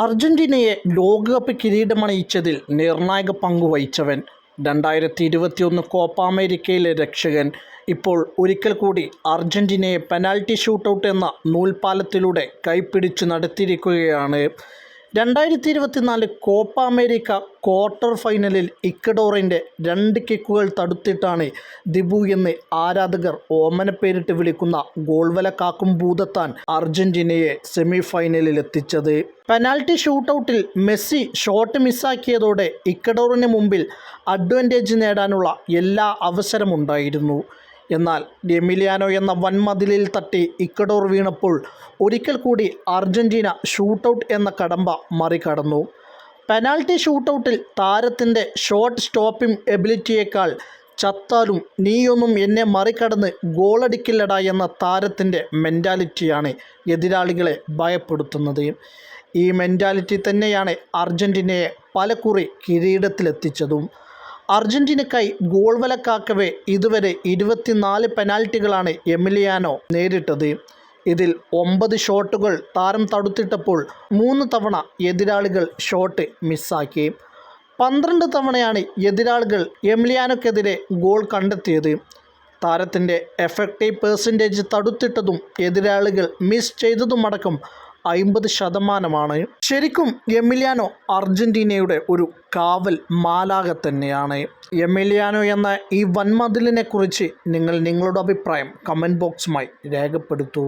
അർജന്റീനയെ ലോകകപ്പ് കിരീടമണിയിച്ചതിൽ നിർണായക പങ്കുവഹിച്ചവൻ, 2021 കോപ്പ അമേരിക്കയിലെ രക്ഷകൻ, ഇപ്പോൾ ഒരിക്കൽ കൂടി അർജന്റീനയെ പെനാൽറ്റി ഷൂട്ടൗട്ട് എന്ന നൂൽപ്പാലത്തിലൂടെ കൈപ്പിടിച്ചു നടത്തിയിരിക്കുകയാണ്. 2024 കോപ്പ അമേരിക്ക ക്വാർട്ടർ ഫൈനലിൽ ഇക്വഡോറിൻ്റെ 2 കിക്കുകൾ തടുത്തിട്ടാണ് ദിബു എന്ന് ആരാധകർ ഓമനപ്പേരിട്ട് വിളിക്കുന്ന ഗോൾവല കാക്കും ഭൂതത്താൻ അർജന്റീനയെ സെമി ഫൈനലിലെത്തിച്ചത്. പെനാൽറ്റി ഷൂട്ടൗട്ടിൽ മെസ്സി ഷോട്ട് മിസ്സാക്കിയതോടെ ഇക്വഡോറിന് മുമ്പിൽ അഡ്വാൻറ്റേജ് നേടാനുള്ള എല്ലാ അവസരമുണ്ടായിരുന്നു. എന്നാൽ എമിലിയാനോ എന്ന വൻമതിലിൽ തട്ടി ഇക്വഡോർ വീണപ്പോൾ ഒരിക്കൽ കൂടി അർജന്റീന ഷൂട്ടൗട്ട് എന്ന കടമ്പ മറികടന്നു. പെനാൽറ്റി ഷൂട്ടൗട്ടിൽ താരത്തിൻ്റെ ഷോട്ട് സ്റ്റോപ്പിംഗ് എബിലിറ്റിയേക്കാൾ ചത്താലും നീയൊന്നും എന്നെ മറികടന്ന് ഗോളടിക്കില്ലടാ എന്ന താരത്തിൻ്റെ മെൻറ്റാലിറ്റിയാണ് എതിരാളികളെ ഭയപ്പെടുത്തുന്നത്. ഈ മെൻറ്റാലിറ്റി തന്നെയാണ് അർജന്റീനയെ പലകുറി കിരീടത്തിലെത്തിച്ചതും. അർജന്റീനയ്ക്കായി ഗോൾ വലക്കാക്കവേ ഇതുവരെ 24 പെനാൽറ്റികളാണ് എമിലിയാനോ നേരിട്ടത്. ഇതിൽ 9 ഷോട്ടുകൾ താരം തടുത്തിട്ടപ്പോൾ 3 തവണ എതിരാളികൾ ഷോട്ട് മിസ്സാക്കി. 12 തവണയാണ് എതിരാളികൾ എമിലിയാനോക്കെതിരെ ഗോൾ കണ്ടെത്തിയത്. താരത്തിൻ്റെ എഫക്റ്റീവ് പെർസെൻറ്റേജ് തടുത്തിട്ടതും എതിരാളികൾ മിസ് ചെയ്തതുമടക്കം 50%. ശരിക്കും എമിലിയാനോ അർജന്റീനയുടെ ഒരു കാവൽ മാലാഖ തന്നെയാണ്. എമിലിയാനോ എന്ന ഈ വൻമതിലിനെ കുറിച്ച് നിങ്ങളുടെ അഭിപ്രായം കമൻറ്റ് ബോക്സുമായി രേഖപ്പെടുത്തൂ.